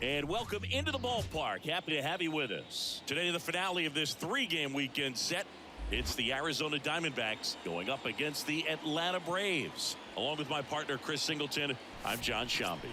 And welcome into the ballpark. Happy to have you with us. Today, the finale of this three-game weekend set. It's the Arizona Diamondbacks going up against the Atlanta Braves. Along with my partner, Chris Singleton, I'm John Shambi.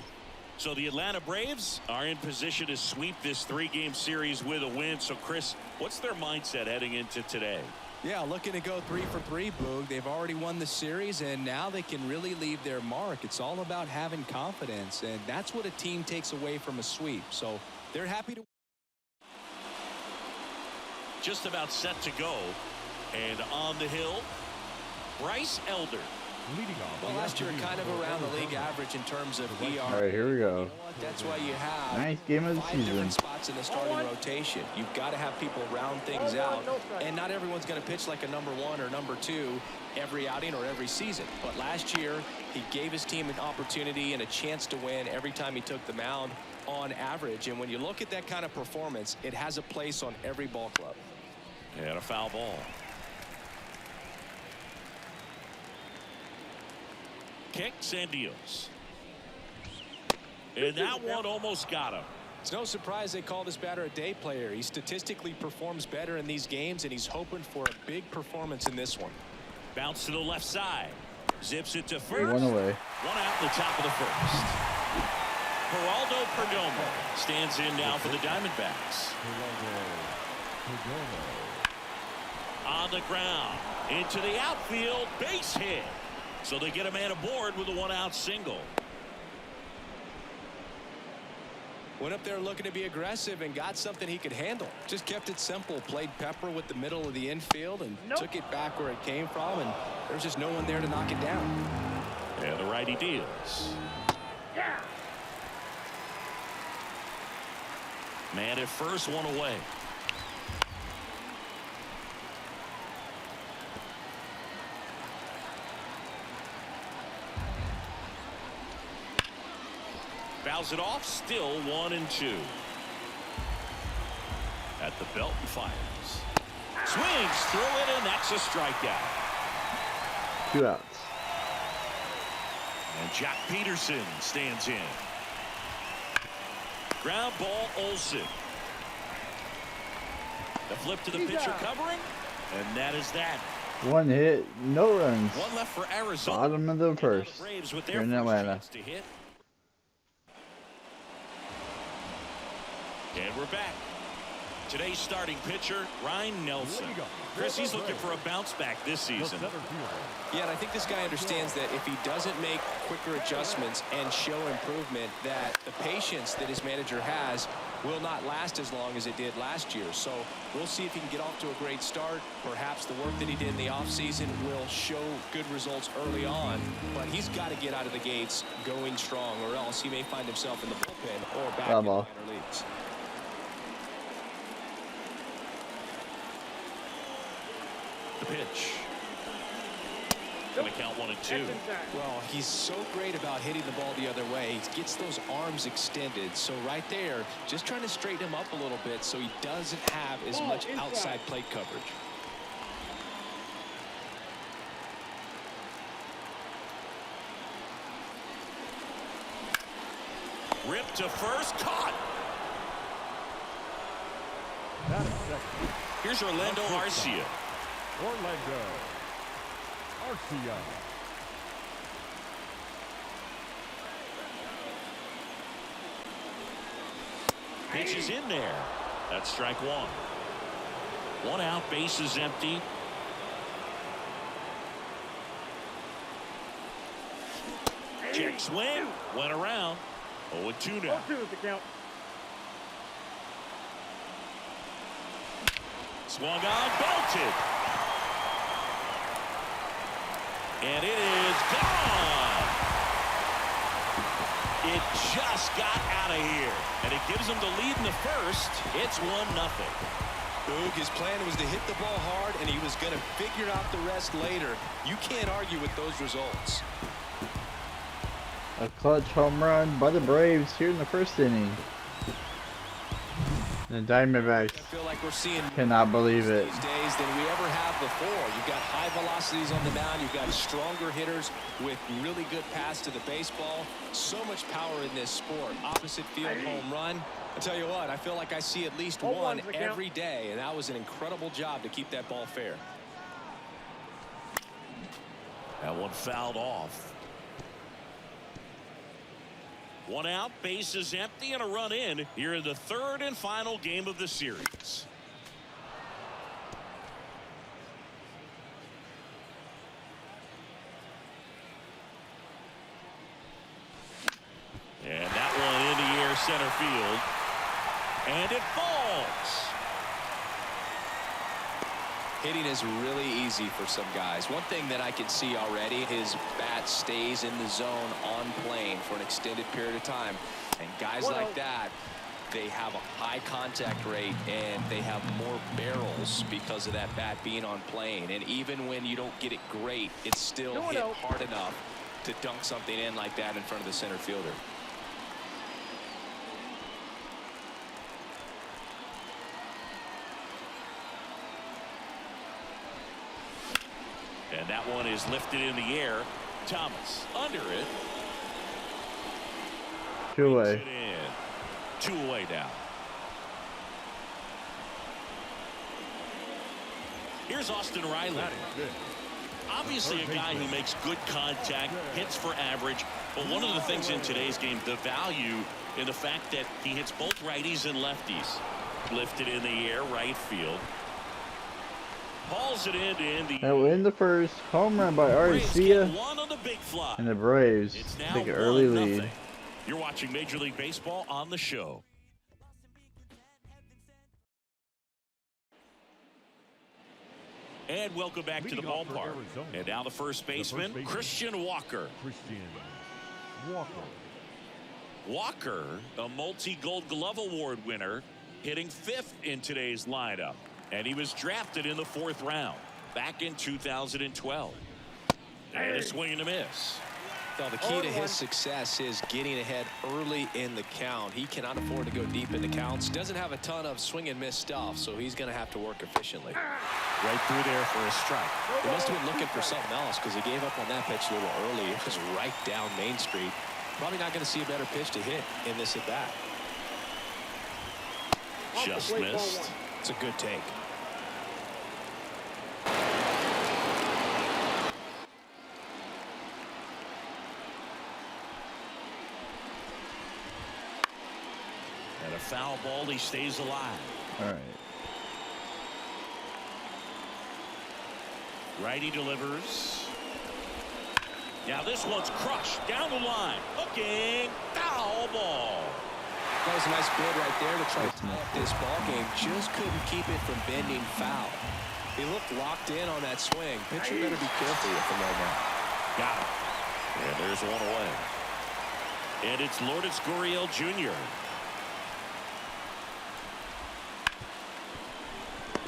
So the Atlanta Braves are in position to sweep this three-game series with a win. So, Chris, what's their mindset heading into today? Yeah, looking to go 3 for 3, Boog. They've already won the series, and now they can really leave their mark. It's all about having confidence, and that's what a team takes away from a sweep. So they're happy to. Just about set to go, and on the hill, Bryce Elder. Well, last year kind of around the league average in terms of ERA. All right, here we go. You know what? That's why you have Nice game of the 5 season. different spots in the starting rotation. You've got to have people round things out, and not everyone's going to pitch like a number 1 or number 2 every outing or every season. But last year, he gave his team an opportunity and a chance to win every time he took the mound on average. And when you look at that kind of performance, it has a place on every ball club. And a foul ball. Kicks and deals. And that one almost got him. It's no surprise they call this batter a day player. He statistically performs better in these games, and he's hoping for a big performance in this one. Bounce to the left side. Zips it to first. One away. One out in the top of the first. Geraldo Perdomo stands in now for the Diamondbacks. On the ground. Into the outfield. Base hit. So they get a man aboard with a 1-out single. Went up there looking to be aggressive and got something he could handle. Just kept it simple. Played pepper with the middle of the infield and took it back where it came from. And there's just no one there to knock it down. And the righty deals. Yeah. Man at first, one away. Fouls it off, still 1-2. At the belt and fires. Swings through it, and that's a strikeout. 2 outs. And Jack Peterson stands in. Ground ball, Olsen. The flip to the pitcher covering, and that is that. 1 hit, no runs. One left for Arizona. Bottom of the first. The Braves with Here their in first Atlanta. chance to hit. And we're back. Today's starting pitcher, Ryan Nelson. Chris, he's looking for a bounce back this season. Yeah, and I think this guy understands that if he doesn't make quicker adjustments and show improvement, that the patience that his manager has will not last as long as it did last year. So we'll see if he can get off to a great start. Perhaps the work that he did in the offseason will show good results early on. But he's got to get out of the gates going strong, or else he may find himself in the bullpen or back in the minor leagues. The pitch. Gonna count 1-2. Well, he's so great about hitting the ball the other way. He gets those arms extended. So right there, just trying to straighten him up a little bit so he doesn't have as much outside plate coverage. Ripped to first, caught. Here's Orlando Arcia. Orlando Arcia. Pitch is in there. That's strike 1. 1 out, base is empty. Check swing, went around. 0-2 now. 2 is the count. Swung on, belted. And it is gone. It just got out of here. And it gives them the lead in the first. It's 1-0. Boog, his plan was to hit the ball hard, and he was going to figure out the rest later. You can't argue with those results. A clutch home run by the Braves here in the first inning. The Diamondbacks I feel like we're seeing cannot believe it. these days than we ever have before. You've got high velocities on the mound. You've got stronger hitters with really good pass to the baseball. So much power in this sport. Opposite field home run. I tell you what, I feel like I see at least one every day, and that was an incredible job to keep that ball fair. That one fouled off. One out, base is empty, and a run in here in the third and final game of the series. And that one in the air, center field. And it falls. Hitting is really easy for some guys. One thing that I can see already, his bat stays in the zone on plane for an extended period of time. And guys like that, they have a high contact rate and they have more barrels because of that bat being on plane. And even when you don't get it great, it's still hit hard enough to dunk something in like that in front of the center fielder. And that one is lifted in the air. Thomas under it. 2 away. 2 away now. Here's Austin Riley. Obviously a guy who makes good contact, hits for average. But one of the things in today's game, the value in the fact that he hits both righties and lefties. Lifted in the air, right field. Hauls it in the Now in the first, home run by Arcia, one on the big fly. and the Braves take an early lead. You're watching Major League Baseball on the show. And welcome back to the ballpark. And now the first baseman, Christian Walker. Walker, a multi-Gold Glove Award winner, hitting 5th in today's lineup. And he was drafted in the 4th round back in 2012. And a swing and a miss. Well, the key to his success is getting ahead early in the count. He cannot afford to go deep in the counts. Doesn't have a ton of swing and miss stuff, so he's going to have to work efficiently. Right through there for a strike. He must have been looking for something else because he gave up on that pitch a little early. It was right down Main Street. Probably not going to see a better pitch to hit in this at bat. Just missed. It's a good take. And a foul ball, he stays alive. All right. Righty delivers. Now this one's crushed down the line. Looking, foul ball. That was a nice bid right there to try to tie up this ball game. Just couldn't keep it from bending foul. He looked locked in on that swing. Pitcher better be careful with him right now. Got him. And there's one away. And it's Lourdes Gurriel Jr.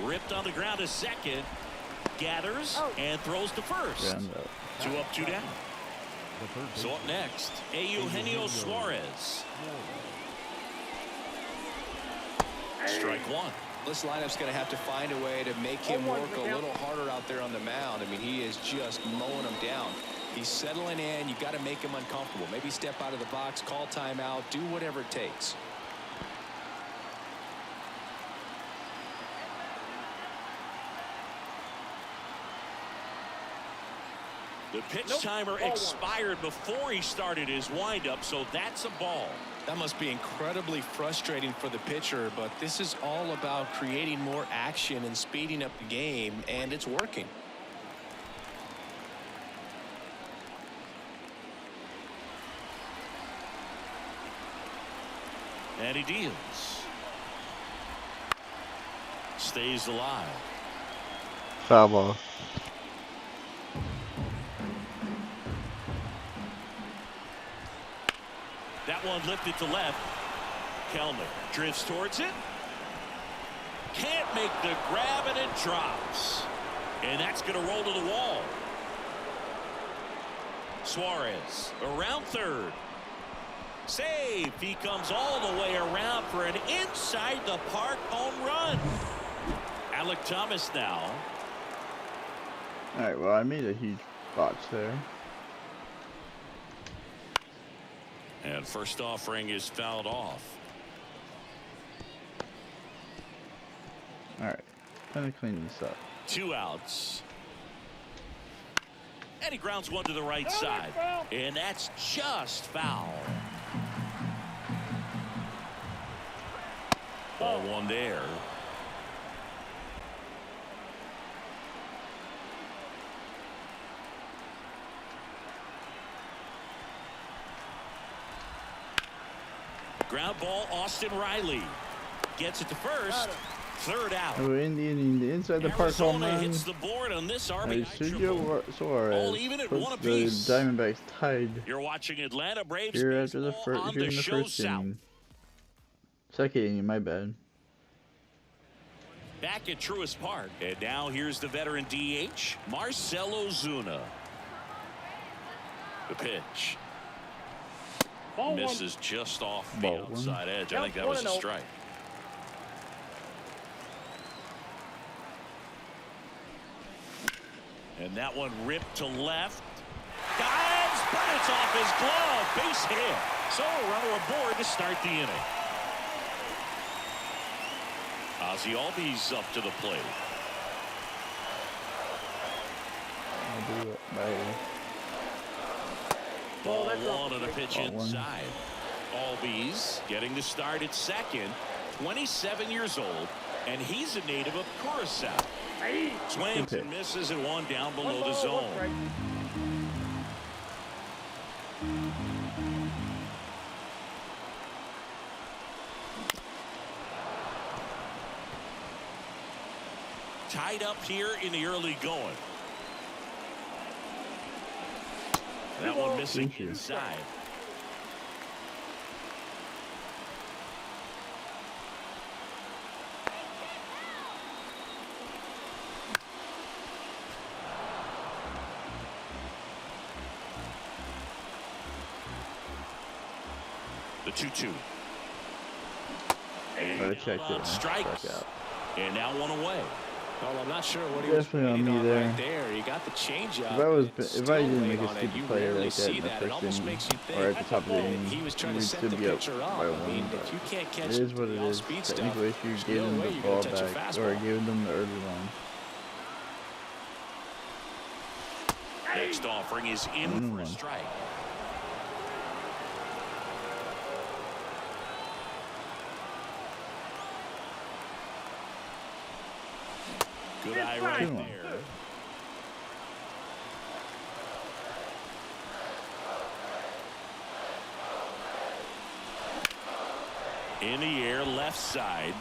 Ripped on the ground to second. Gathers and throws to first. 2 up, 2 down. So up next, Eugenio Suarez. Strike one. This lineup's going to have to find a way to make him work a little harder out there on the mound. I mean, he is just mowing them down. He's settling in. You've got to make him uncomfortable. Maybe step out of the box, call timeout, do whatever it takes. The pitch timer expired before he started his windup, so that's a ball. That must be incredibly frustrating for the pitcher, but this is all about creating more action and speeding up the game, and it's working. And he deals. Stays alive. Foul ball. That one lifted to left. Kelman drifts towards it. Can't make the grab, and it drops. And that's going to roll to the wall. Suarez around third. Save. He comes all the way around for an inside the park home run. Alec Thomas now. All right. Well, I made a huge botch there. And first offering is fouled off. All right. Time to clean this up. 2 outs. And he grounds one to the right side. And that's just foul. Ball one there. Ground ball, Austin Riley. Gets it to first. 3rd out. Oh, Indian, the inside the park home Arizona run. hits the board on this RBI Sergio Suarez all even at puts one the apiece. Diamondbacks tied You're watching Atlanta Braves here after the baseball on here the in the show first south. inning. Second inning, my bad. Back at Truist Park. And now here's the veteran DH, Marcell Ozuna. The pitch. Misses just off the Ball outside edge. I think that was a strike. And that one ripped to left. Dives, but it's off his glove. Base hit. So a runner aboard to start the inning. Ozzy Albies up to the plate. I'll do it. Bye. Ball one on a pitch Ball one. inside. Albies getting the start at second. 27 years old. And he's a native of Curacao. Swings and misses and one down below the zone. Tied up here in the early going. That one missing inside. The 2-2. Gotta check it. Strikes. Strike out. And now one away. Well, I'm not sure what he Definitely was on me waiting there. right there. He got the changeup. If I didn't make a on it, stupid you play rarely like that see in the that. It first almost inning, makes you think or at the top of the inning, he was trying we'd to set still the be up pitcher by up. I mean, one. if you can't catch It is what the it is. off-speed stuff, Technical issue, there's gave no them way the you're ball gonna touch a back, or fastball. gave them the early one. Next offering is in for a strike. Good eye right there. In the air, left side.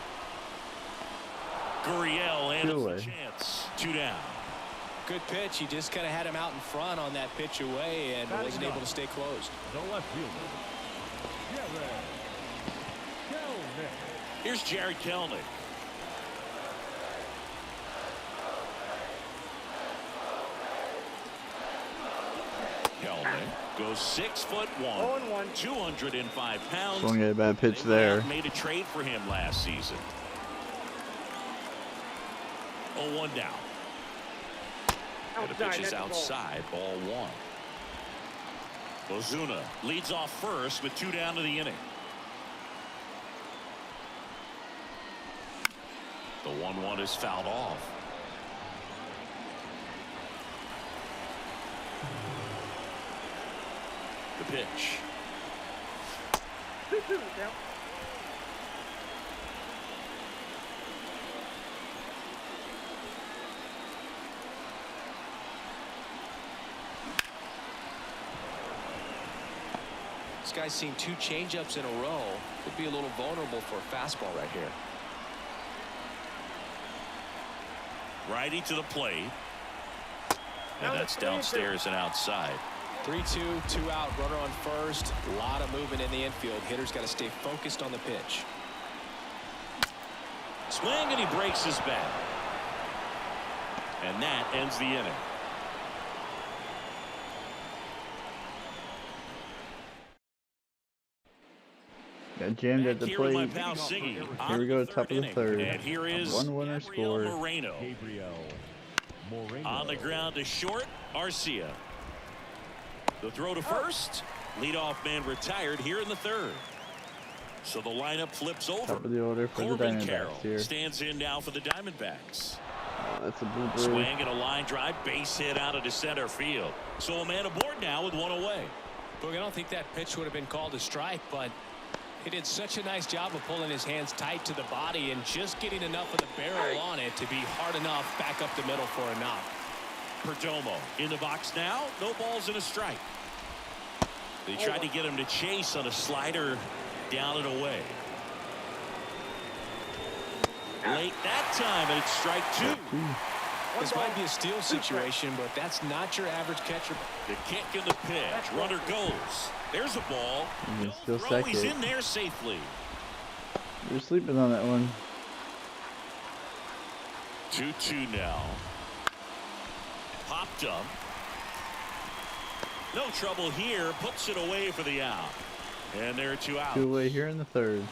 Gurriel handles the chance. 2 down. Good pitch. He just kind of had him out in front on that pitch away and wasn't able to stay closed. The left fielder, Jared Kelnick. Here's Jared Kelnick. Kelnick goes 6'1", 205 pounds. Swung at a bad pitch there. Made a trade for him last season. 0-1 down. And the pitch is outside. Ball 1. Ozuna leads off first with 2 down to the inning. The 1-1 is fouled off. The pitch. This guy's seen 2 changeups in a row. Could be a little vulnerable for a fastball right here. Righty to the plate. And that's downstairs and outside. 3-2, 2 out, runner on first. A lot of movement in the infield. Hitter's got to stay focused on the pitch. Swing, and he breaks his bat. And that ends the inning. Got jammed at the Back here with my plate. pal Siggy. Here we go, top of the third. And here is One winner Gabriel scored. Moreno. Gabriel Moreno. On the ground to short, Arcia. The throw to first. Leadoff man retired here in the third. So the lineup flips over. Top of the order for the Corbin Carroll Diamondbacks here. stands in now for the Diamondbacks. Oh, that's a blue Swing and a line drive, base hit out into center field. So a man aboard now with one away. Look, I don't think that pitch would have been called a strike, but he did such a nice job of pulling his hands tight to the body and just getting enough of the barrel on it to be hard enough back up the middle for a knock. Perdomo in the box now. No balls and a strike. They tried to get him to chase on a slider down and away. Late that time, and it's strike two. This might be a steal situation, but that's not your average catcher. The kick and the pitch. Runner goes. There's a ball. You can still Throw, sack he's it. in there safely. You're sleeping on that one. 2-2 now. Popped up. No trouble here. Puts it away for the out. And there are 2 outs. 2 away here in the third.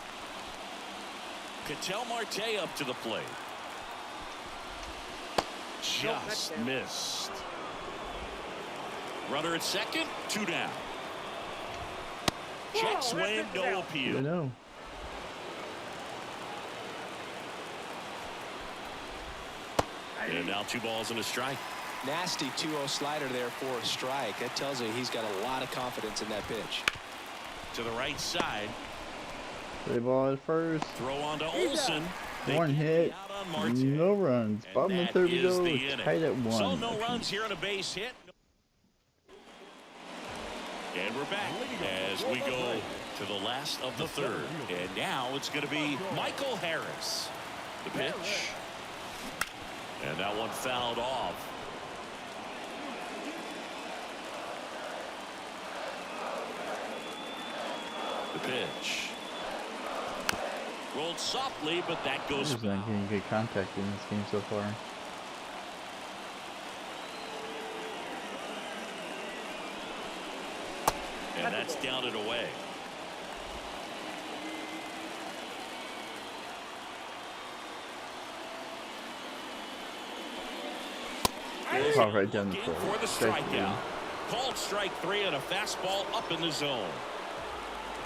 Ketel Marte up to the plate. Just missed. Runner at second. 2 down. Check swing. No I appeal. know. And now 2 balls and a strike. Nasty 2-0 slider there for a strike. That tells you he's got a lot of confidence in that pitch. To the right side. Play ball at first. Throw on to Olsen. They One get hit. out on Marte. No runs. And Bottom of the that third we is go. the inning. Tied at 1. So no runs here on a base hit. And we're back as we go to the last of the third. And now it's going to be Michael Harris. The pitch. And that one fouled off. The pitch. Rolled softly, but that goes He's not getting good contact in this game so far. And that's down and away. Pop right down the Looking throat. for the Strike strikeout. Called strike 3 and a fastball up in the zone.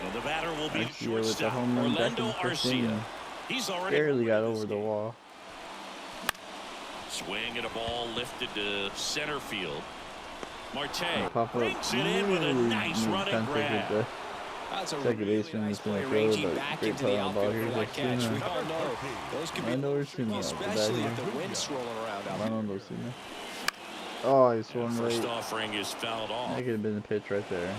And the batter will be Arcia with the shortstop home run back in Orlando the first Arcia. inning. He's already Barely got this over the game. wall. Swing and a ball lifted to center field. Marte Pop up brings it in with a really nice neat running contact with grab. the That's a second really baseman nice is gonna play, throw, ranging but back great into play the on the ball outfield here. for that catch. Osuna. We all know those could be Orlando Osuna, especially if the the wind's swirling around out there. Orlando Osuna. Oh, he swung And first late. offering is fouled off. That could have been the pitch right there.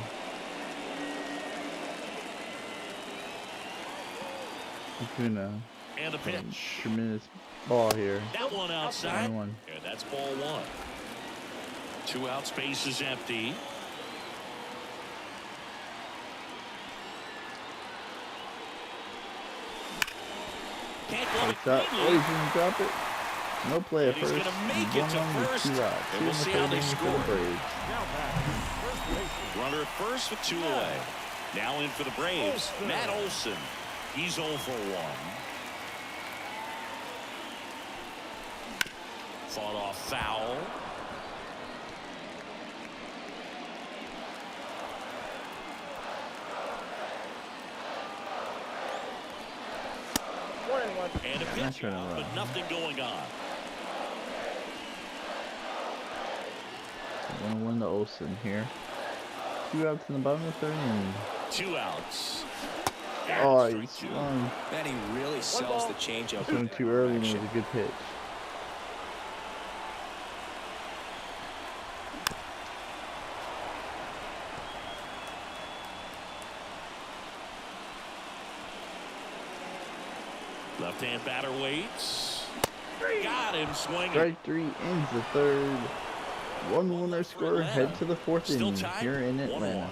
Osuna. And the pitch. Tremendous ball here. That one outside. 1-1. And that's ball 1. 2 out, space is empty. Can't go What's up? Oh, he's gonna drop it. No play at And he's first. gonna make it to 1-1 with first. 2 outs. And we'll see how they For the score. Braves. Now batting, first baseman. Runner at first with 2 away. Now in for the Braves, Olsen. Matt Olson. He's 0 for 1. Fought off foul. And a Nice pitch run out, around. but nothing going on. 1-1 to Olsen here. 2 outs in the bottom of the third inning. 2 outs. Oh, Strike he 2. swung. Man, he really sells the changeup. Swung too early and it was a good pitch. Left-hand batter waits. Got him swinging. Strike 3 ends the third. 1-1 score. Head to the 4th Still inning tied, here in 1-1. Atlanta.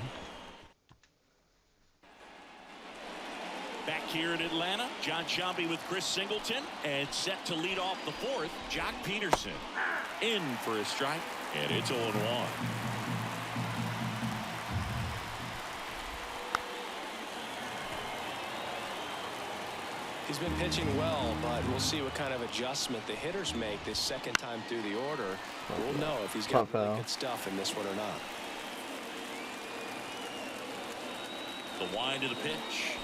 Back here in Atlanta, John Sciambi with Chris Singleton, and set to lead off the 4th, Jock Peterson. In for a strike, and it's 0-1. He's been pitching well, but we'll see what kind of adjustment the hitters make this second time through the order. We'll know if he's got really good stuff in this one or not. The wind of the pitch.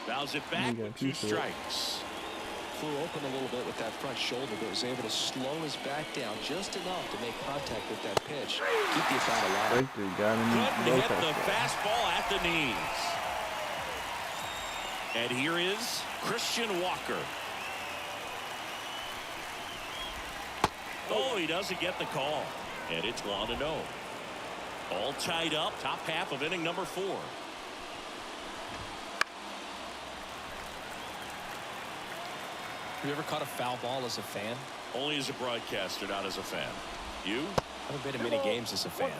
Fouls it back with 2 strikes. Flew open a little bit with that front shoulder, but was able to slow his back down just enough to make contact with that pitch. Keep the bat alive. Couldn't hit the fastball at the knees. And here is Christian Walker. Oh, he doesn't get the call. And it's 1-0. All tied up, top half of inning number 4. Have you ever caught a foul ball as a fan? Only as a broadcaster, not as a fan. You? I haven't been to many games as a fan.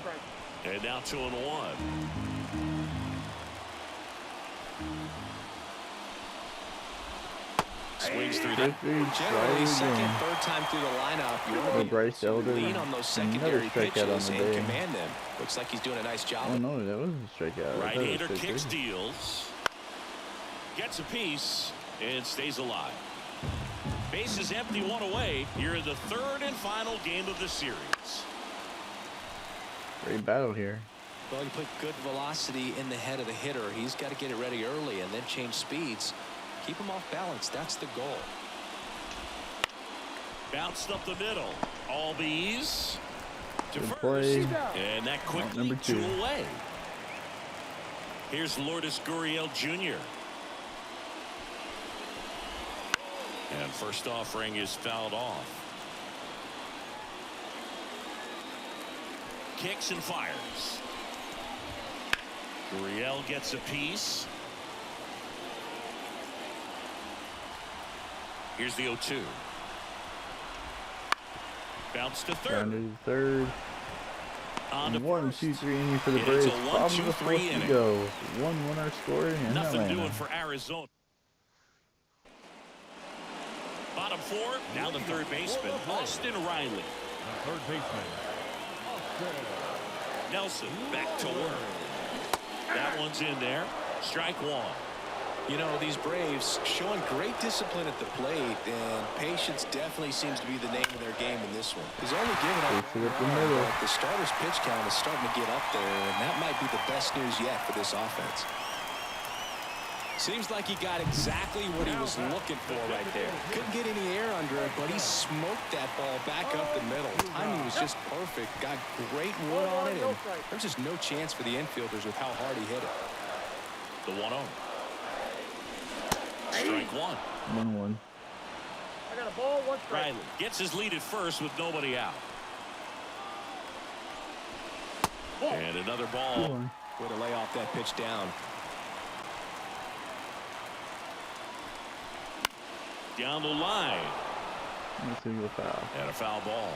And now 2-1. Swings through that. Generally, second, third time through the lineup, you want to lean on those secondary pitches and command them. Looks like he's doing a nice job. Oh no, that wasn't a strikeout. Right-hander kicks, deals, gets a piece, and stays alive. Base is empty, 1 away. Here in the 3rd and final game of the series. Great battle here. Well, you put good velocity in the head of the hitter. He's got to get it ready early and then change speeds. Keep him off balance. That's the goal. Bounced up the middle. Albies to Good first. play. And that quickly Number 2 away. Here's Lourdes Gurriel Jr. And first offering is fouled off. Kicks and fires. Gurriel gets a piece. Here's the 0-2. Bounce to third. Down to third. On to 1, first. 2, 3 inning for the And it's Braves. a 1, Bottom 2, of the 3 4th to inning. go. 1-1 scoring in Nothing Atlanta. doing for Arizona. Bottom 4. Now the third baseman, Austin Riley. Third baseman. Nelson back to work. That one's in there. Strike 1. You know, these Braves showing great discipline at the plate, and patience definitely seems to be the name of their game in this one. He's only given up Takes it up the middle. but the starter's pitch count is starting to get up there, and that might be the best news yet for this offense. Seems like he got exactly what he was looking for right there. Couldn't get any air under it, but he smoked that ball back up the middle. Timing was just perfect. Got great wood on it, and there's just no chance for the infielders with how hard he hit it. The 1-0. Strike 1. 1-1. I got a ball, 1 strike. Riley gets his lead at first with nobody out. And another ball. Way to lay off that pitch down. Down the line. A single foul. And a foul ball.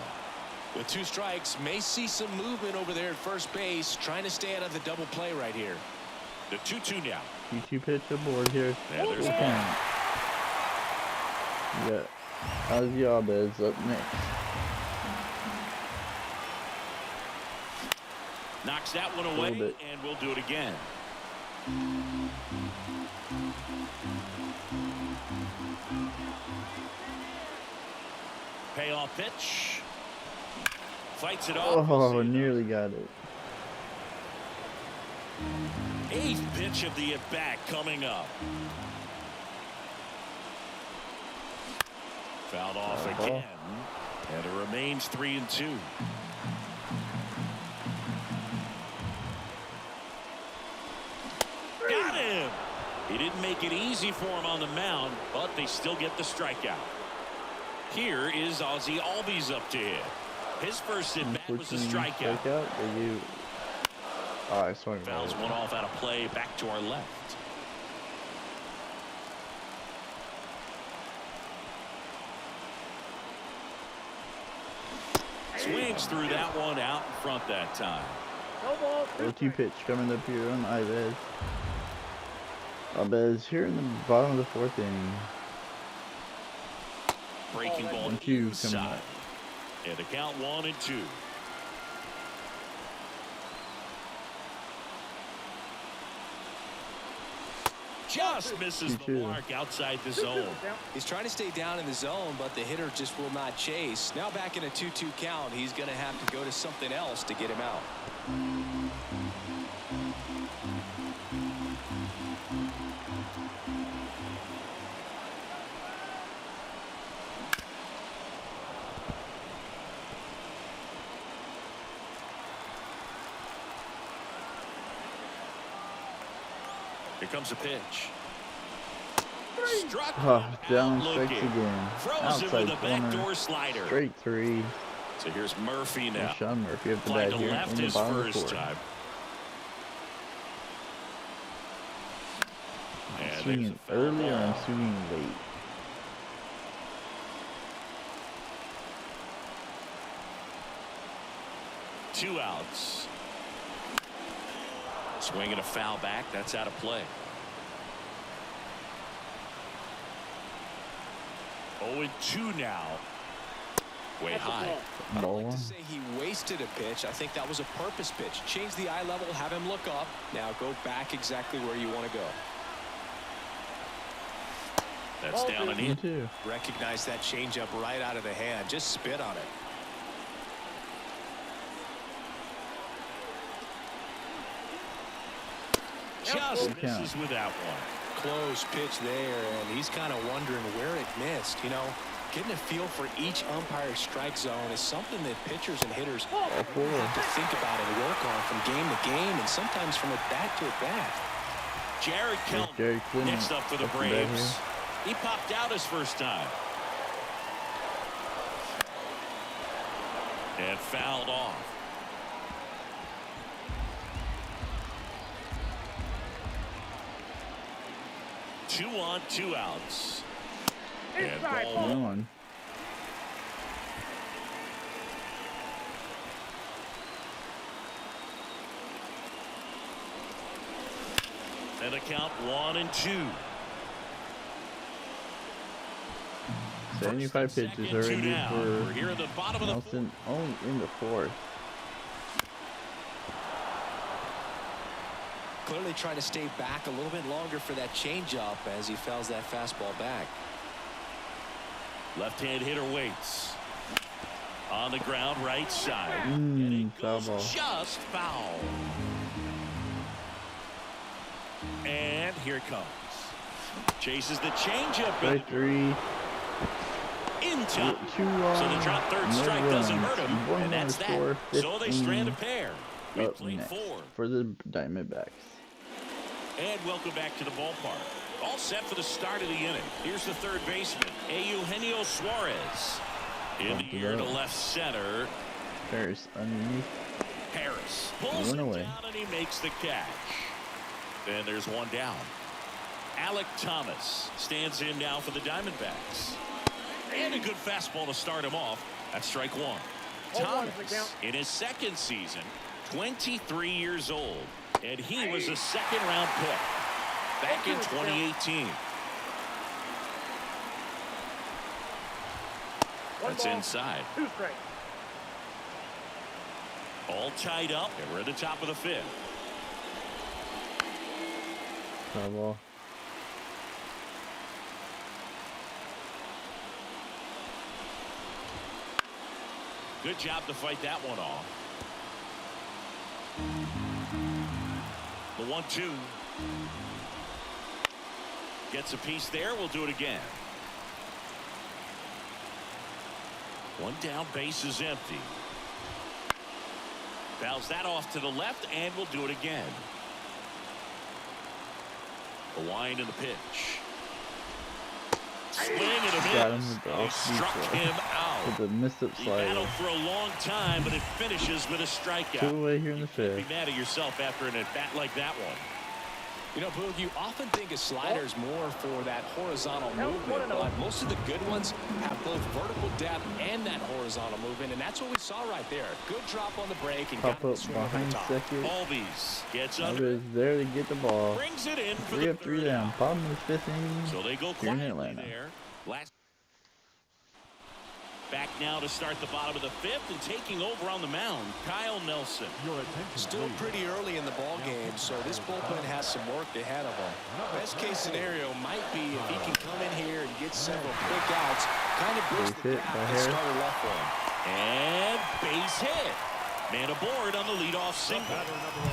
With 2 strikes, may see some movement over there at first base, trying to stay out of the double play right here. The 2-2 now. 2-2 pitch aboard here. And there's a ball. You got Ozzy Albies up next. Knocks that one away, and we'll do it again. Payoff pitch. Fights it off. Oh, nearly got it. 8th pitch of the at-bat coming up. Fouled off again. And it remains 3-2. Got him! He didn't make it easy for him on the mound, but they still get the strikeout. Here is Ozzy Albies up to hit. His first at-bat was a strikeout. Oh, I swung. Fouls one off out of play, back to our left. Swings through that one out in front that time. No ball, 0-2 pitch coming up here on Ives. Albies here in the bottom of the 4th inning. Breaking ball 1-2 coming inside. up. And the count 1-2. Just misses the 2-2. mark outside the zone. He's trying to stay down in the zone, but the hitter just will not chase. Now back in a 2-2 count, he's going to have to go to something else to get him out. Here comes a pitch. Struck Down out strikes looking. again. Throws him Outside with a backdoor corner. slider. Straight 3. So here's Murphy now. Sean Murphy up the Fly bat to here left in the his bottom of the first 4th. time. And there's Swinging a foul early or I'm ball. swinging late? Two outs. Swinging a foul back. That's out of play. 0-2 now. Way high. I Ball don't like one. to say he wasted a pitch. I think that was a purpose pitch. Change the eye level, have him look up. Now go back exactly where you want to go. That's down and in. 2-2. Recognize that changeup right out of the hand. Just spit on it. Just Good count. misses with that one. Close pitch there, and he's kind of wondering where it missed. You know, getting a feel for each umpire's strike zone is something that pitchers and hitters have to think about and work on from game to game, and sometimes from at bat to at bat. Jared Kelton Jared Clinton next up for the up the bat Braves. here. He popped out his first time. And fouled off. Two on, 2 outs. And Inside ball ball. one. One. And a count 1-2. 75 pitches Second, already 2 down. We're for here at the bottom of the fourth. Nelson, only in the 4th. Clearly trying to stay back a little bit longer for that changeup as he fouls that fastball back. Left-hand hitter waits. On the ground, right side. And it Foul goes ball. just foul. And here it comes. Chases the changeup Strike 3. in time. 2 on. So the drop third no strike doesn't runs. hurt him. One And that's more that. score, So they strand a 15 pair. We up played next 4. for the Diamondbacks. And welcome back to the ballpark. All set for the start of the inning. Here's the third baseman, Eugenio Suarez. In the air to left center. Paris underneath. Harris pulls One it away. down and he makes the catch. Then there's one down. Alec Thomas stands in now for the Diamondbacks. And a good fastball to start him off. That's strike 1. Thomas in his second season, 23 years old. And he was a second-round pick back in 2018. That's inside. 2 straight. All tied up, and we're at the top of the 5th. Foul ball. Good job to fight that one off. The 1-2. Gets a piece there. We'll do it again. One down, base is empty. Fouls that off to the left, and we'll do it again. The wind and the pitch. Swing and a Got him miss. with the They off-speed struck throw. him out. With the missed up He slider. battled for a long time, but it finishes with a 2 strikeout. away here in the Be 5th. mad at yourself after an at-bat like that one. You know, Boog, you often think a slider is more for that horizontal movement, but most of the good ones have both vertical depth and that horizontal movement, and that's what we saw right there. Good drop on the break and Pop got up the swing over the behind top. second. Albies gets under. Alvarez there to get the ball. Brings it in for 3 the up, 3 third down. out. Bottom of the 5th inning. So they go Here in quietly Atlanta. there. Last Back now to start the bottom of the fifth and taking over on the mound, Kyle Nelson. Your attention, Still please. pretty early in the ball game, so this bullpen has some work ahead of him. Best case scenario might be if he can come in here and get several quick outs, kind of bridge the gap and start it off for him. And base hit. Man aboard on the leadoff single.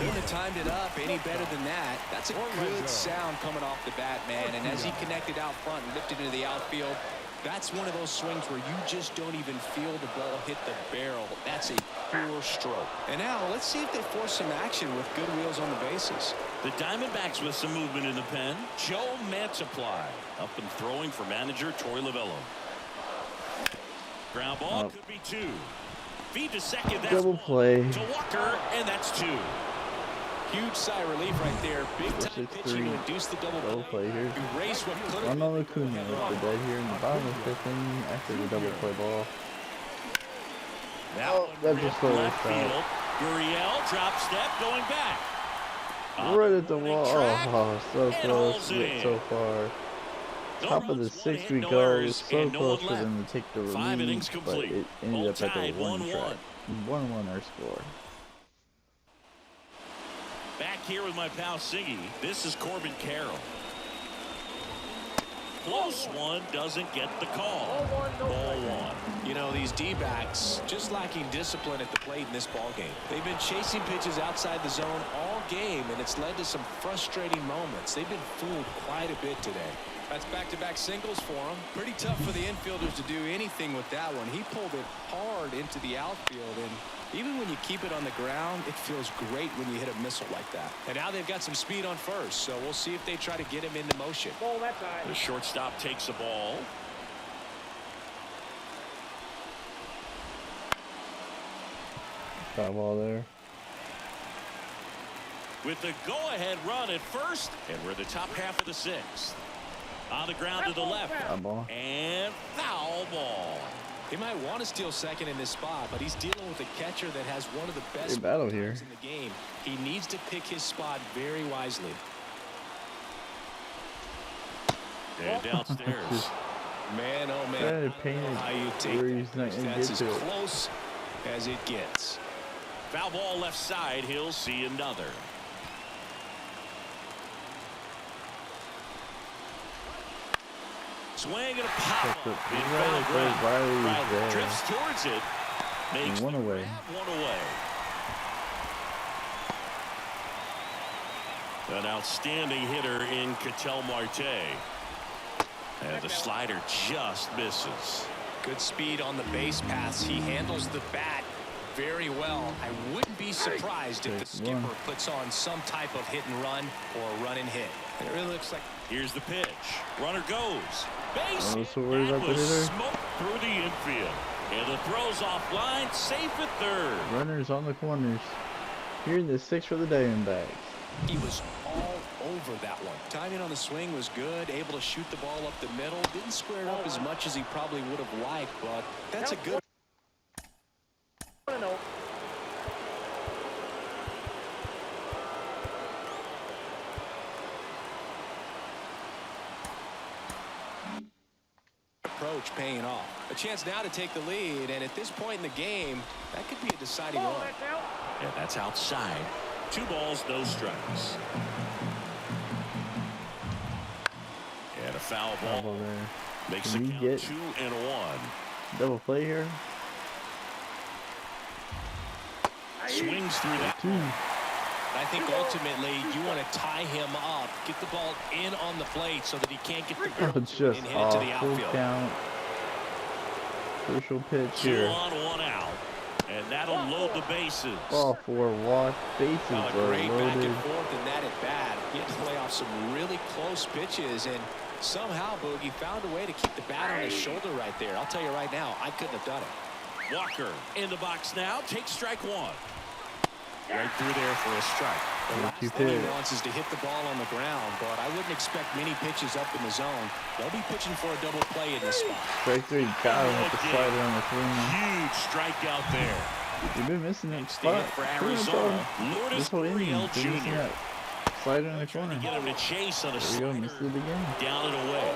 Couldn't have timed it up any better than that. That's a good sound coming off the bat, man. And as he connected out front and lifted into the outfield, that's one of those swings where you just don't even feel the ball hit the barrel. That's a pure stroke. And now let's see if they force some action with good wheels on the bases. The Diamondbacks with some movement in the pen. Joe Mantiply up and throwing for manager Troy Lavello. Ground ball could be 2. Feed to second. That's Double play. To Walker, and that's 2. Huge sigh of relief right there. Big time pitching to induce the double play here. Erase what could have Ronald Acuna with the dead here in the bottom of the 5th inning after the double play ball. That just left field. Gurriel drop step going back. Right at the wall. Oh, so close, yet so far. Top of the 6th we go. So close for them to take the lead, but it ended up at the 1 track. 1-1 our score. Back here with my pal Siggy. This is Corbin Carroll. Close one, doesn't get the call. Ball 1. You know, these D-backs just lacking discipline at the plate in this ball game. They've been chasing pitches outside the zone all game, and it's led to some frustrating moments. They've been fooled quite a bit today. That's back-to-back singles for him. Pretty tough for the infielders to do anything with that one. He pulled it hard into the outfield, and even when you keep it on the ground, it feels great when you hit a missile like that. And now they've got some speed on first, so we'll see if they try to get him into motion. Ball that time. The shortstop takes a ball. Foul ball there. With the go-ahead run at first, and we're the top half of the 6th. On the ground to the left. Foul ball. And foul ball. He might want to steal second in this spot, but he's dealing with a catcher that has one of the best Great battle here in the game. He needs to pick his spot very wisely. And downstairs. Man, oh man, how you take that. That's as close as it gets. Foul ball left side. He'll see another. Swing and a pop up. Riley drifts towards it. Makes one away. One away. An outstanding hitter in Ketel Marte. And the slider just misses. Good speed on the base paths. He handles the bat very well. I wouldn't be surprised if the skipper puts on some type of hit and run or run and hit. It really looks like. Here's the pitch. Runner goes. Base. I was so worried about the hitter. Smoked through the infield. And the throw's offline. Safe at third. Runners on the corners. Here in the 6th for the Diamondbacks. He was all over that one. Timing on the swing was good. Able to shoot the ball up the middle. Didn't square it up as much as he probably would have liked, but that's a good. Approach paying off. A chance now to take the lead, and at this point in the game, that could be a deciding run. Yeah, that's outside. 2 balls, no strikes. And a foul ball there. Makes it count 2-1. Double play here. Swings through that. 2. I think ultimately you want to tie him up, get the ball in on the plate so that he can't get the barrel It's just and hit it to the full outfield. count. Crucial pitch 2 here. on, 1 out. And that'll load the bases. Ball 4 walk. Bases A are great back loaded. and forth in that at bat. He had to play off some really close pitches, and somehow Boogie found a way to keep the bat on his shoulder right there. I'll tell you right now, I couldn't have done it. Walker in the box now. Takes strike 1. Right through there for a strike. The last thing he wants is to hit the ball on the ground, but I wouldn't expect many pitches up in the zone. They'll be pitching for a double play in this spot. Strike 3, got him with the slider on the corner. Huge strikeout there. You've been missing that Next spot. hit for Arizona. This Lourdes whole inning, Gurriel been missing Jr. that slider in the Trying corner. to get him to chase on a There we go, slider. missed it again. Down and away.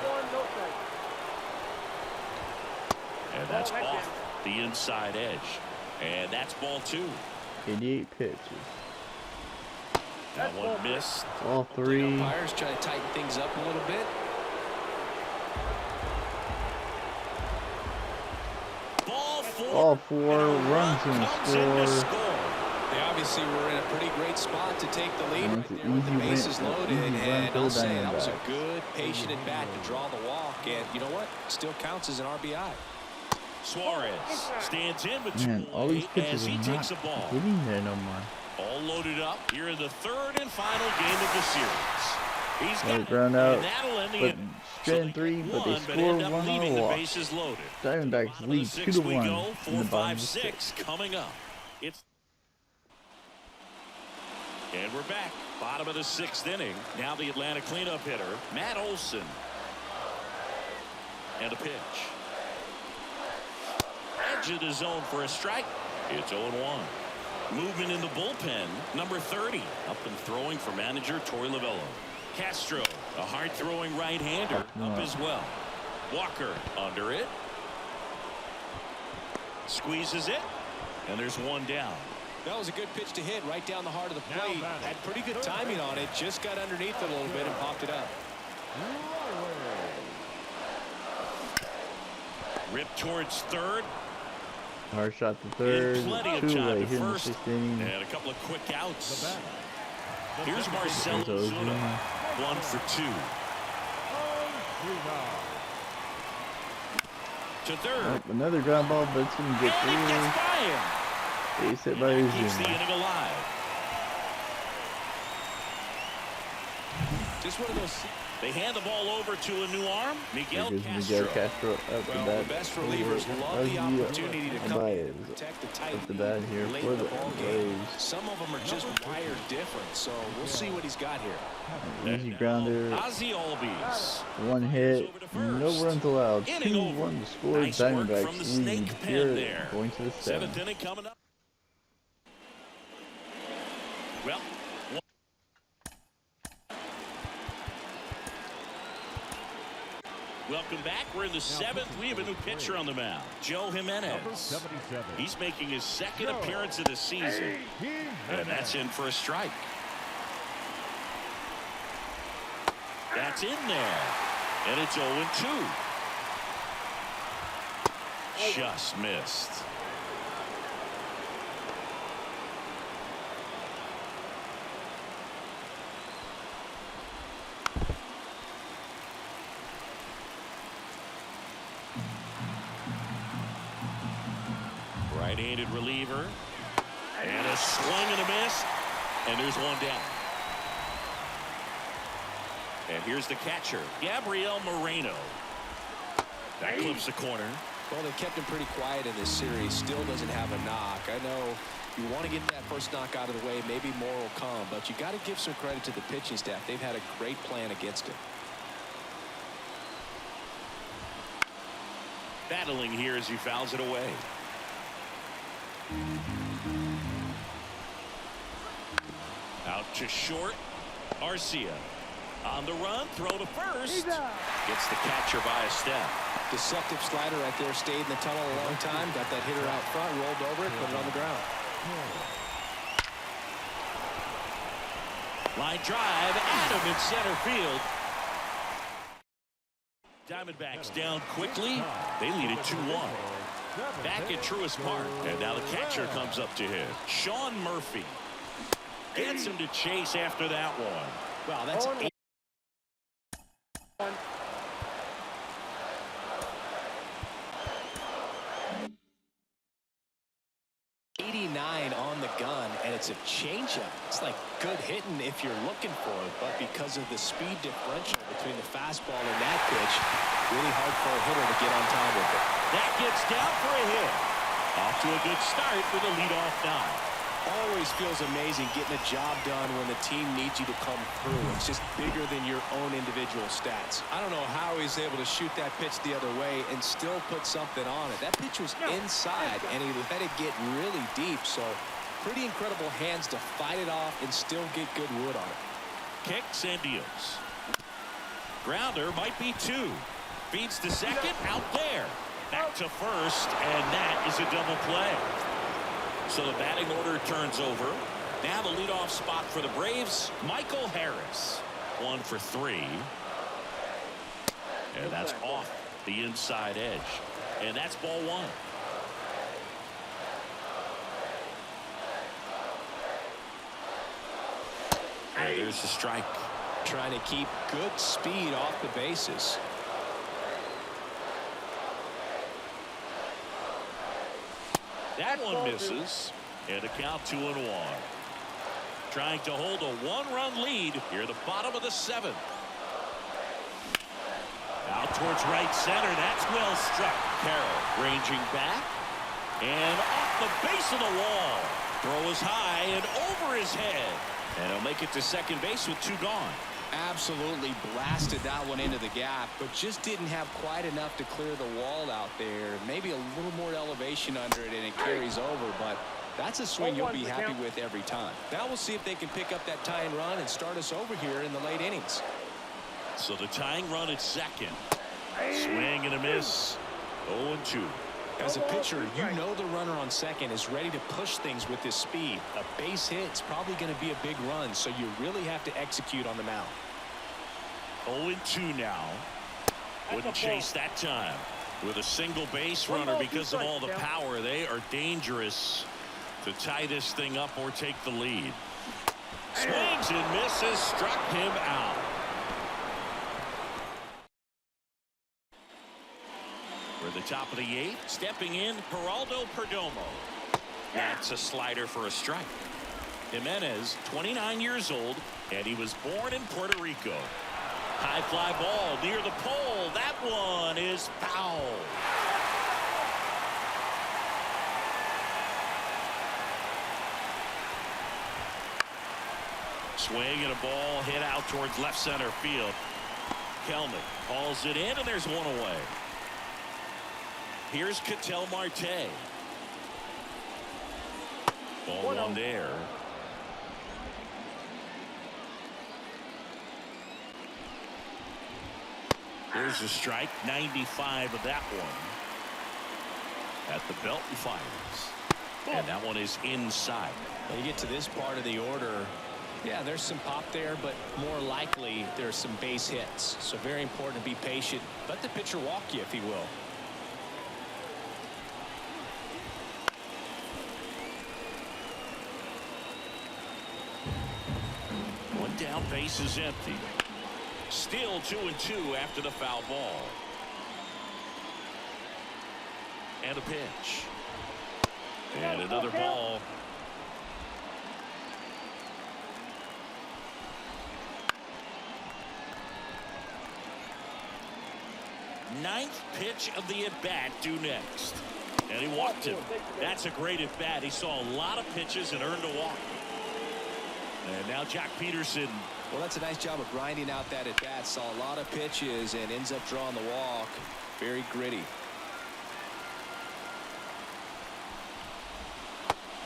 And That's off the inside edge. And that's ball 2. 88 pitches. That one missed. All 3. Umpires try to tighten things up a little bit. All 4 runs in the score. They obviously were in a pretty great spot to take the lead right there with the bases loaded. And I'll say that was a good, patient at bat to draw the walk. And you know what? Still counts as an RBI. Suarez stands in with 2 Man, all these pitches as he are takes not a ball. getting there no more. All loaded up here in the 3rd and final game of the series. He's got ground out, and that'll end the but inning. straight in 3, but they score 1 on a walk. Diamondbacks lead 2-1 in the bottom of the 6th. Coming up. And we're back. Bottom of the 6th inning. Now the Atlanta cleanup hitter, Matt Olson. And a pitch. Edge of the zone for a strike. It's 0-1. Movement in the bullpen. Number 30. Up and throwing for manager Torey Lovullo. Castro, a hard-throwing right-hander, up as well. Walker under it. Squeezes it. And there's 1 down. That was a good pitch to hit right down the heart of the plate. Had pretty good timing on it. Just got underneath it a little bit and popped it up. Ripped towards 3rd. Hard shot to 3rd. Plenty of 2 time late to here in the 1st. 6th inning. And a couple of quick outs. Here's Marcell Ozuna. 1 for 2. To 3rd. Another ground ball, but it's going to get And it through. gets by him. Base hit by And that keeps the Ozuna. inning alive. Just one of those. They hand the ball over to a new arm, Miguel Miguel Castro. Castro up the Well, bat. the best relievers love the opportunity to come in and protect the tight Up the bat here late for in the the ball game. Braves. Some of them are just wired different, so we'll see what he's got here. Easy grounder. Ozzie Albies. 1 hit. Over to No first. runs allowed. Inning 2-1 over. to score. Nice work from the Diamondbacks lead snake pen here there. going to the 7th 7th. inning coming up. Well, welcome back. We're in the 7th. We have a new pitcher on the mound, Joe Jimenez. 77. He's making his 2nd appearance of the season, and that's in for a strike. That's in there, and it's 0-2. Just missed. Right-handed reliever. And a swing and a miss. And there's 1 down. And here's the catcher, Gabriel Moreno. That clips the corner. Well, they kept him pretty quiet in this series. Still doesn't have a knock. I know you want to get that first knock out of the way. Maybe more will come. But you got to give some credit to the pitching staff. They've had a great plan against him. Battling here as he fouls it away. Out to short. Arcia on the run. Throw to first. Gets the catcher by a step. Deceptive slider right there. Stayed in the tunnel a long time. Got that hitter out front. Rolled over it. Put it on the ground. Line drive. Adam in center field. Diamondbacks down quickly. They lead it 2-1. Back at Truist Park. And now the catcher comes up to hit. Sean Murphy gets him to chase after that one. Wow, that's 89 on the gun, and it's a changeup. It's like good hitting if you're looking for it, but because of the speed differential between the fastball and that pitch, really hard for a hitter to get on time with it. That gets down for a hit. Off to a good start with a leadoff nine. Always feels amazing getting a job done when the team needs you to come through. It's just bigger than your own individual stats. I don't know how he's able to shoot that pitch the other way and still put something on it. That pitch was inside, and he let it get really deep. So pretty incredible hands to fight it off and still get good wood on it. Kicks and deals. Grounder might be 2. Feeds to second. Out there. back to first, and that is a double play. So the batting order turns over. Now the leadoff spot for the Braves, Michael Harris. 1 for 3. And that's off the inside edge. And that's ball 1. And there's the strike. Trying to keep good speed off the bases. That one misses. And a count 2-1. Trying to hold a 1-run lead here at the bottom of the 7th. Out towards right center. That's well struck. Carroll ranging back. And off the base of the wall. Throw is high and over his head. And he'll make it to second base with 2 gone. Absolutely blasted that one into the gap, but just didn't have quite enough to clear the wall out there. Maybe a little more elevation under it and it carries over, but that's a swing you'll be happy with every time. Now we'll see if they can pick up that tying run and start us over here in the late innings. So the tying run at second. Swing and a miss. 0-2. As a pitcher, you know the runner on second is ready to push things with his speed. A base hit's probably going to be a big run, so you really have to execute on the mound. 0-2 now. Wouldn't chase that time. With a single base runner, because of all the power, they are dangerous to tie this thing up or take the lead. Swings and misses, struck him out. We're at the top of the 8th. Stepping in, Geraldo Perdomo. That's a slider for a strike. Jimenez, 29 years old, and he was born in Puerto Rico. High fly ball near the pole. That one is foul. Swing and a ball hit out towards left center field. Kelnick calls it in, and there's one away. Here's Ketel Marte. Ball 1 there. There's a strike. 95 of that one. At the belt and fires. And that one is inside. When you get to this part of the order, yeah, there's some pop there, but more likely there's some base hits. So very important to be patient. Let the pitcher walk you, if he will. One down, base is empty. Still 2-2 after the foul ball. And a pitch. And another ball. Ninth pitch of the at-bat due next. And he walked him. That's a great at-bat. He saw a lot of pitches and earned a walk. And now Jack Peterson. Well, that's a nice job of grinding out that at-bat. Saw a lot of pitches and ends up drawing the walk. Very gritty.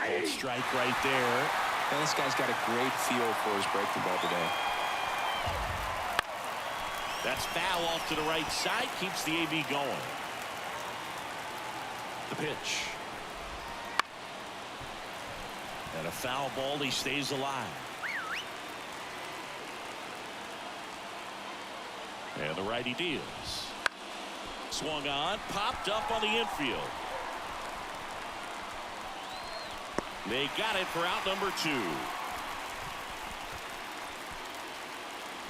Old strike right there. And this guy's got a great feel for his breaking ball today. That's foul off to the right side. Keeps the AB going. The pitch. And a foul ball. He stays alive. And the righty deals. Swung on. Popped up on the infield. They got it for out number 2.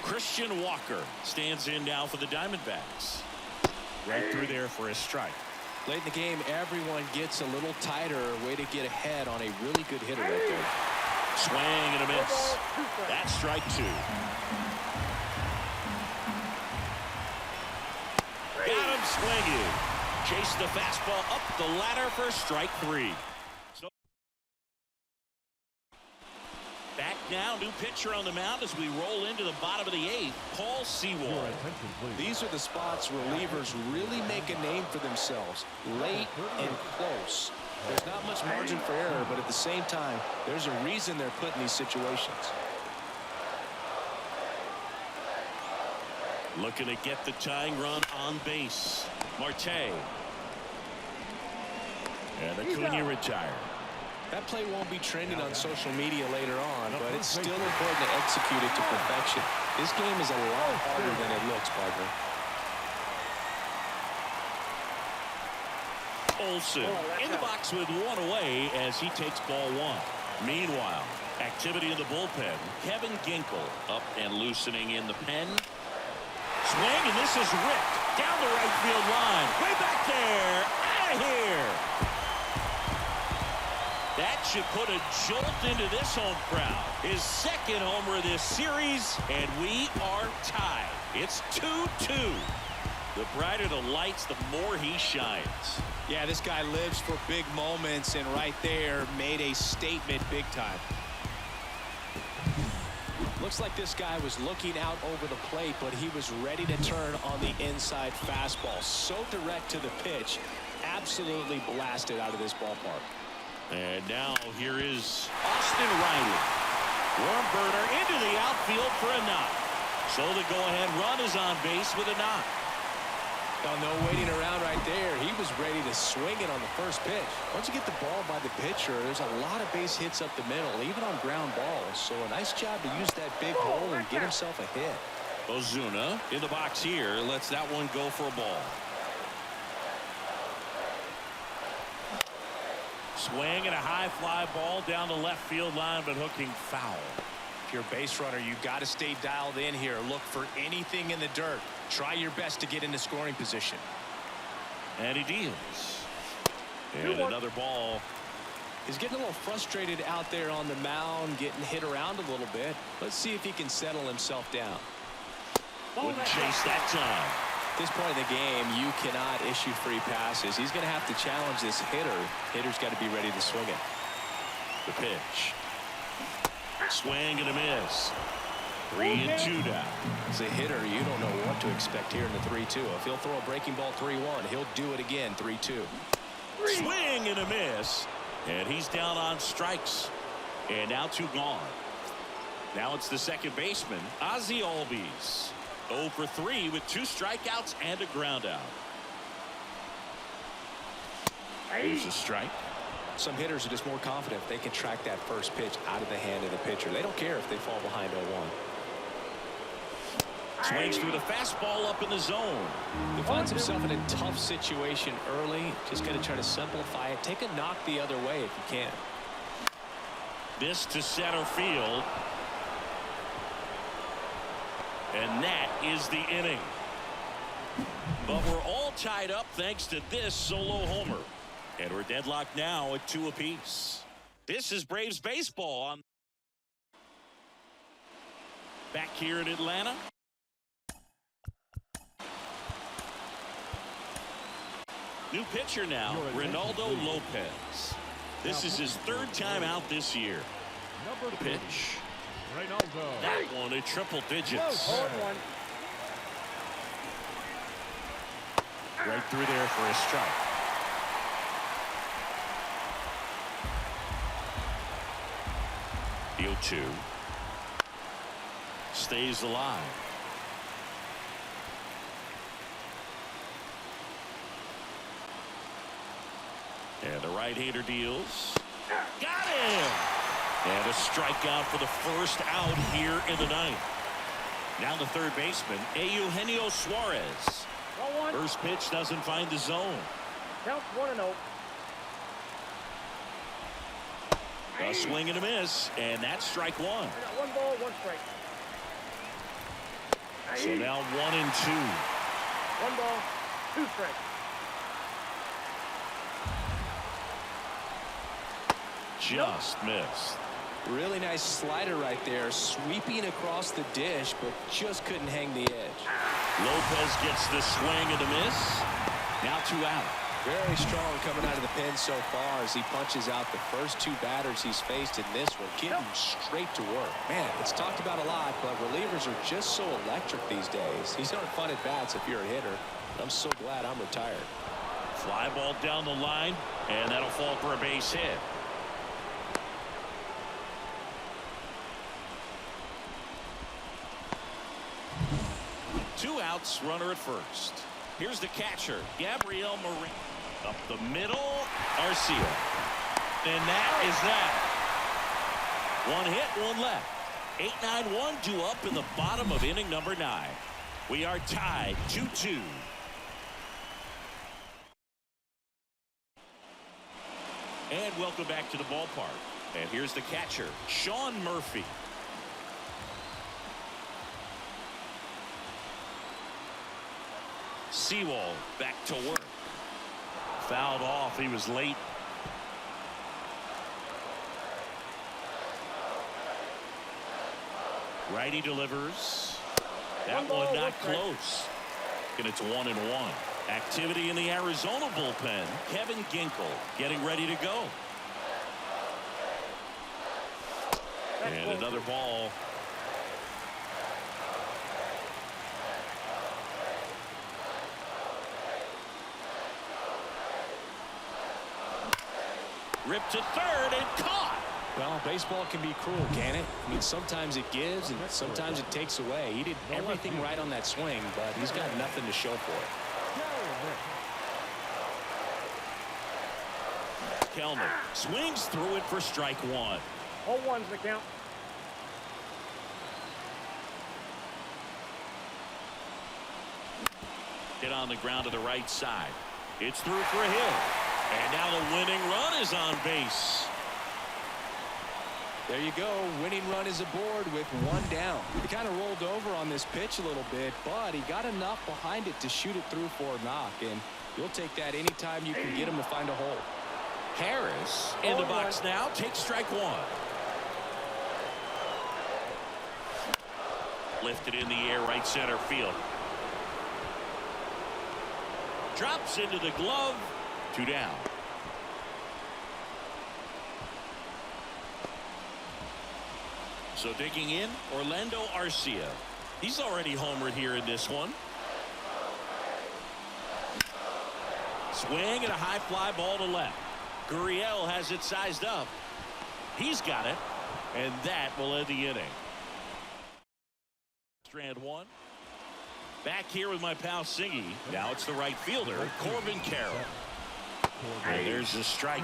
Christian Walker stands in now for the Diamondbacks. Right through there for a strike. Late in the game, everyone gets a little tighter. Way to get ahead on a really good hitter right there. Swing and a miss. That's strike 2. Got him swinging. Chased the fastball up the ladder for strike 3. Back now, new pitcher on the mound as we roll into the bottom of the 8th, Paul Sewald. These are the spots relievers really make a name for themselves. Late and close. There's not much margin for error, but at the same time, there's a reason they're put in these situations. Looking to get the tying run on base. Marte. And Acuna retired. That play won't be trending on social media later on, but it's still important to execute it to perfection. This game is a lot harder than it looks, partner. Olsen in the box with one away as he takes ball one. Meanwhile, activity in the bullpen. Kevin Ginkel up and loosening in the pen. Swing, and this is ripped down the right field line. Way back there. Out of here. That should put a jolt into this home crowd. His second homer of this series, and we are tied. It's 2-2. The brighter the lights, the more he shines. Yeah, this guy lives for big moments, and right there made a statement big time. Looks like this guy was looking out over the plate, but he was ready to turn on the inside fastball. So direct to the pitch, absolutely blasted out of this ballpark. And now here is Austin Riley. Warm burner into the outfield for a knock. So the go-ahead run is on base with a knock. Oh, no waiting around right there. He was ready to swing it on the first pitch. Once you get the ball by the pitcher, there's a lot of base hits up the middle, even on ground balls. So a nice job to use that big hole and get himself a hit. Ozuna in the box here lets that one go for a ball. Swing and a high fly ball down the left field line, but hooking foul. If you're a base runner, you've got to stay dialed in here. Look for anything in the dirt. Try your best to get into scoring position. And he deals. And another ball. He's getting a little frustrated out there on the mound, getting hit around a little bit. Let's see if he can settle himself down. Wouldn't chase that time. At this point in the game, you cannot issue free passes. He's going to have to challenge this hitter. Hitter's got to be ready to swing it. The pitch. Swing and a miss. 3-2 down. As a hitter, you don't know what to expect here in the 3-2. If he'll throw a breaking ball 3-1, he'll do it again 3-2. Swing and a miss. And he's down on strikes. And now 2 gone. Now it's the second baseman, Ozzie Albies. 0 for 3 with 2 strikeouts and a ground out. Here's a strike. Some hitters are just more confident if they can track that first pitch out of the hand of the pitcher. They don't care if they fall behind 0-1. Swings through the fastball up in the zone. He finds himself in a tough situation early. Just going to try to simplify it. Take a knock the other way if you can. This to center field. And that is the inning. But we're all tied up thanks to this solo homer. And we're deadlocked now at 2 apiece. This is Braves baseball. Back here in Atlanta. New pitcher now, Ronaldo Lopez. This is his 3rd time out this year. The pitch. That one at triple digits. Right through there for a strike. The 0-2 stays alive. And the right-hander deals. Got him! And a strikeout for the first out here in the 9th. Now the third baseman, Eugenio Suarez. First pitch doesn't find the zone. Count 1-0. A swing and a miss, and that's strike 1. I got 1 ball, 1 strike. So now 1-2. 1 ball, 2 strikes. Just missed. Really nice slider right there, sweeping across the dish, but just couldn't hang the edge. Lopez gets the swing and a miss. Now 2 out. Very strong coming out of the pen so far as he punches out the first 2 batters he's faced in this one, getting straight to work. Man, it's talked about a lot, but relievers are just so electric these days. These aren't fun at bats if you're a hitter. I'm so glad I'm retired. Fly ball down the line, and that'll fall for a base hit. Two outs, runner at first. Here's the catcher, Gabriel Moreno. Up the middle, Arcia. And that is that. One hit, one left. 8-9-1 due up in the bottom of inning number 9. We are tied 2-2. And welcome back to the ballpark. And here's the catcher, Sean Murphy. Sewell back to work. Fouled off. He was late. Righty delivers. That one not close. And it's 1-1. Activity in the Arizona bullpen. Kevin Ginkel getting ready to go. And another ball. Ripped to third and caught. Well, baseball can be cruel, can it? I mean, sometimes it gives and sometimes it takes away. He did everything right on that swing, but he's got nothing to show for it. Kellner swings through it for strike one. 0-1's the count. Hit on the ground to the right side. It's through for a hit. And now the winning run is on base. There you go. Winning run is aboard with one down. He kind of rolled over on this pitch a little bit, but he got enough behind it to shoot it through for a knock. And you'll take that anytime you can get him to find a hole. Harris in the box now. Takes strike one. Lifted in the air, right center field. Drops into the glove. 2 down. So digging in, Orlando Arcia. He's already homered here in this one. Swing and a high fly ball to left. Gurriel has it sized up. He's got it. And that will end the inning. Strand one. Back here with my pal Singy. Now it's the right fielder, Corbin Carroll. And there's the strike.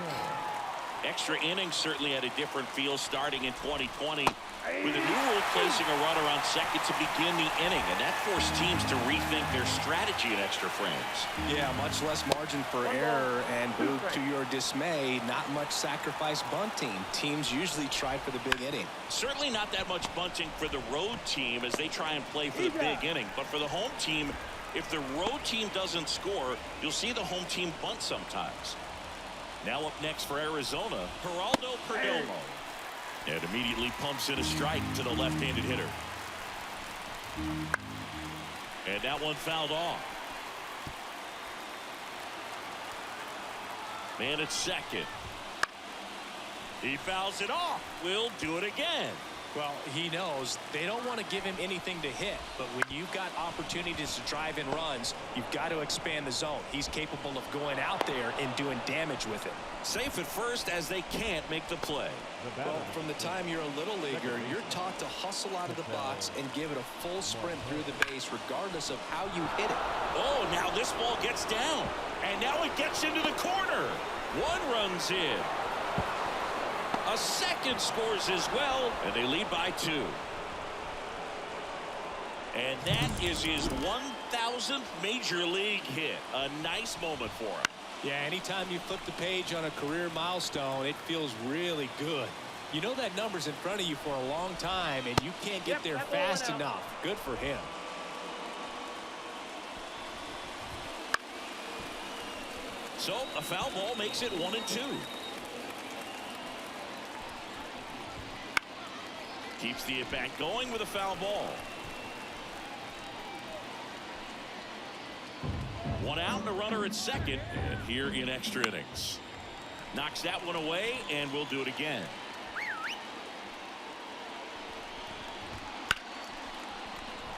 Extra innings certainly had a different feel starting in 2020 with a new rule placing a runner on second to begin the inning, and that forced teams to rethink their strategy in extra frames. Yeah, much less margin for error, and to your dismay, not much sacrifice bunting. Teams usually try for the big inning. Certainly not that much bunting for the road team as they try and play for the big inning, but for the home team, if the road team doesn't score, you'll see the home team bunt sometimes. Now up next for Arizona, Geraldo Perdomo. And immediately pumps in a strike to the left-handed hitter. And that one fouled off. Man at second. He fouls it off. We'll do it again. Well, he knows they don't want to give him anything to hit, but when you've got opportunities to drive in runs, you've got to expand the zone. He's capable of going out there and doing damage with it. Safe at first as they can't make the play. Well, from the time you're a little leaguer, you're taught to hustle out of the box and give it a full sprint through the base regardless of how you hit it. Oh, now this ball gets down. And now it gets into the corner. One runs in. A second scores as well, and they lead by 2. And that is his 1,000th major league hit. A nice moment for him. Yeah, anytime you flip the page on a career milestone, it feels really good. You know that number's in front of you for a long time, and you can't get there fast enough. Good for him. So a foul ball makes it 1-2. Keeps the at-bat going with a foul ball. 1 out and a runner at second, and here in extra innings. Knocks that one away, and we'll do it again.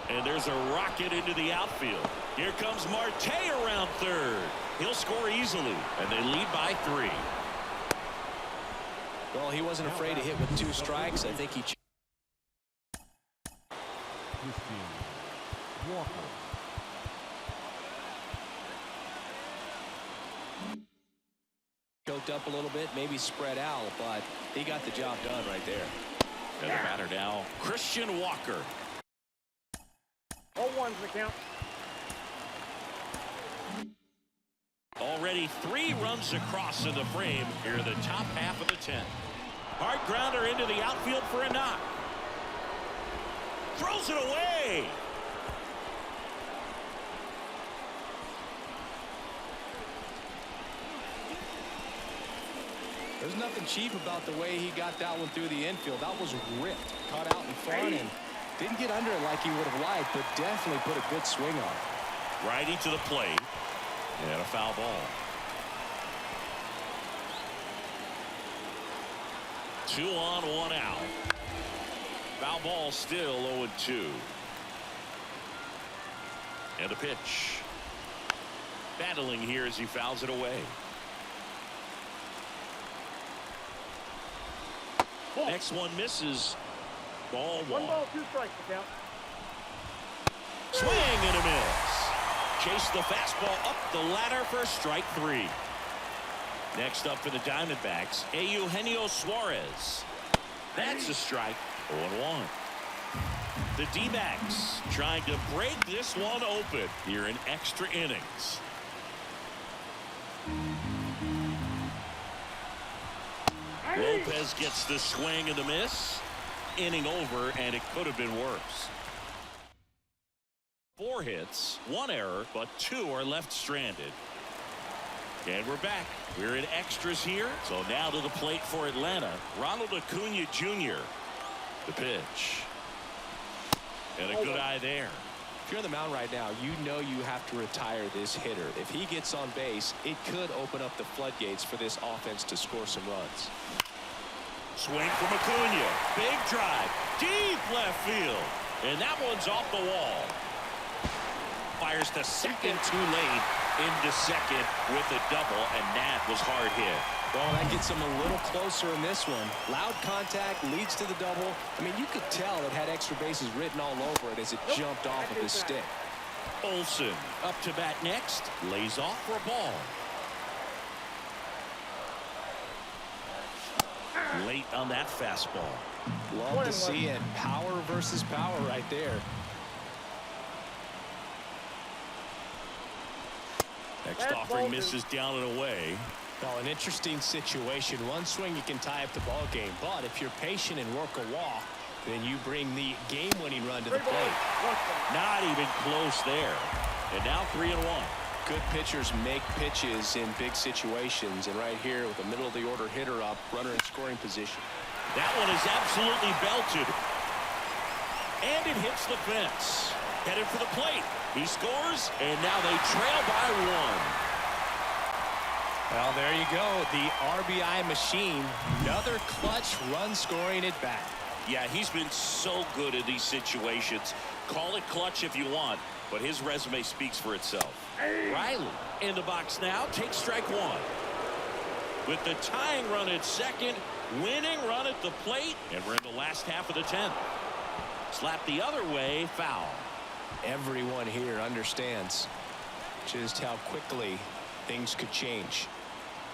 And there's a rocket into the outfield. Here comes Marte around third. He'll score easily, and they lead by 3. Well, he wasn't afraid to hit with 2 strikes. I think he Walker. choked up a little bit, maybe spread out, but he got the job done right there. And the batter now, Christian Walker. 0-1's the count. Already 3 runs across in the frame here in the top half of the 10th. Hard grounder into the outfield for a knock. Throws it away. There's nothing cheap about the way he got that one through the infield. That was ripped, caught out in front, and didn't get under it like he would have liked, but definitely put a good swing on it. Righty to the plate. And a foul ball. 2 on, 1 out. Foul ball still 0-2. And a pitch. Battling here as he fouls it away. Next one misses. Ball 1. 1 ball, 2 strikes to count. Swing and a miss. Chase the fastball up the ladder for strike 3. Next up for the Diamondbacks, Eugenio Suarez. That's a strike. 0-1. The Dbacks trying to break this one open here in extra innings. Lopez gets the swing and the miss. Inning over, and it could have been worse. 4 hits, 1 error, but 2 are left stranded. And we're back. We're in extras here. So now to the plate for Atlanta, Ronald Acuna Jr. The pitch. And a good eye there. If you're on the mound right now, you know you have to retire this hitter. If he gets on base, it could open up the floodgates for this offense to score some runs. Swing from Acuna. Big drive. Deep left field. And that one's off the wall. Fires to second too late. Into second with a double, and that was hard hit. Well, that gets him a little closer in this one. Loud contact leads to the double. I mean, you could tell it had extra bases written all over it as it jumped off of his stick. Olsen up to bat next. Lays off for a ball. Late on that fastball. Love to see it. Power versus power right there. Next offering misses down and away. Well, an interesting situation. One swing you can tie up the ball game, but if you're patient and work a walk, then you bring the game-winning run to the plate. Not even close there. And now 3-1. Good pitchers make pitches in big situations, and right here with the middle of the order hitter up, runner in scoring position. That one is absolutely belted. And it hits the fence. Headed for the plate. He scores, and now they trail by 1. Well, there you go. The RBI machine. Another clutch run scoring at bat. Yeah, he's been so good in these situations. Call it clutch if you want, but his resume speaks for itself. Riley in the box now. Takes strike 1. With the tying run at second, winning run at the plate, and we're in the last half of the 10th. Slap the other way, foul. Everyone here understands just how quickly things could change.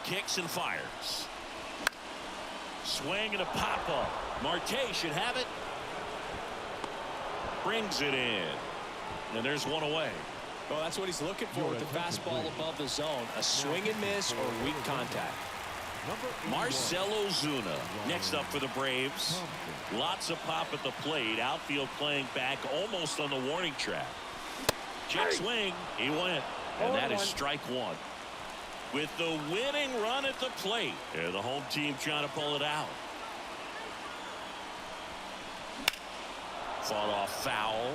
Kicks and fires. Swing and a pop-up. Marte should have it. Brings it in. And there's one away. Well, that's what he's looking for with the fastball above the zone. A swing and miss or weak contact. Marcell Ozuna next up for the Braves. Lots of pop at the plate. Outfield playing back almost on the warning track. Check swing. He went. And that is strike 1. With the winning run at the plate. And the home team trying to pull it out. Fought off foul.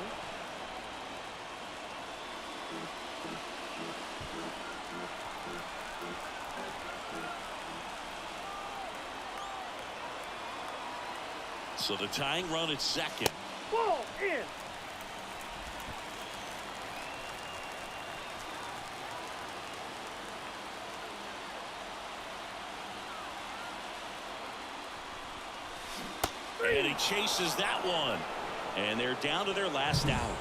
So the tying run at second. Ball in. And he chases that one. And they're down to their last out.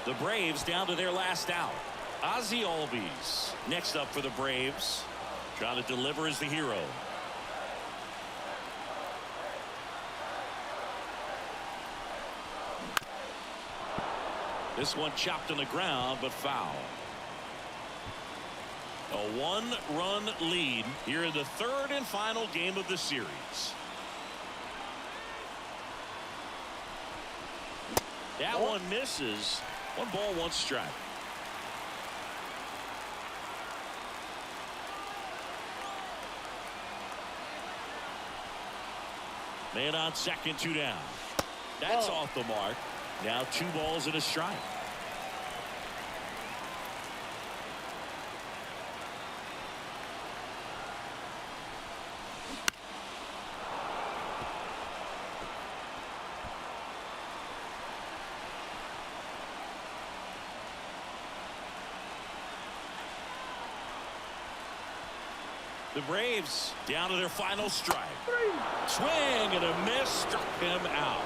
The Braves down to their last out. Ozzie Albies next up for the Braves. Trying to deliver as the hero. This one chopped on the ground, but foul. A one-run lead here in the third and final game of the series. That one misses. 1 ball, 1 strike. Man on second, 2 down. That's off the mark. Now 2 balls and a strike. The Braves down to their final strike. Swing and a miss, struck him out.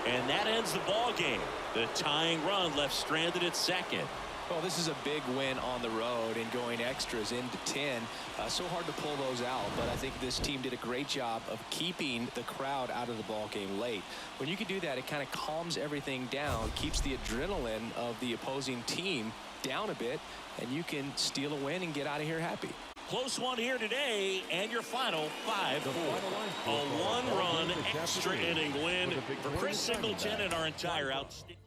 And that ends the ball game. The tying run left stranded at second. Well, this is a big win on the road and going extras into 10. So hard to pull those out, but I think this team did a great job of keeping the crowd out of the ball game late. When you can do that, it kind of calms everything down, keeps the adrenaline of the opposing team down a bit, and you can steal a win and get out of here happy. Close one here today, and your final 5-4. A one-run extra inning win for Chris Singleton and our entire outstanding.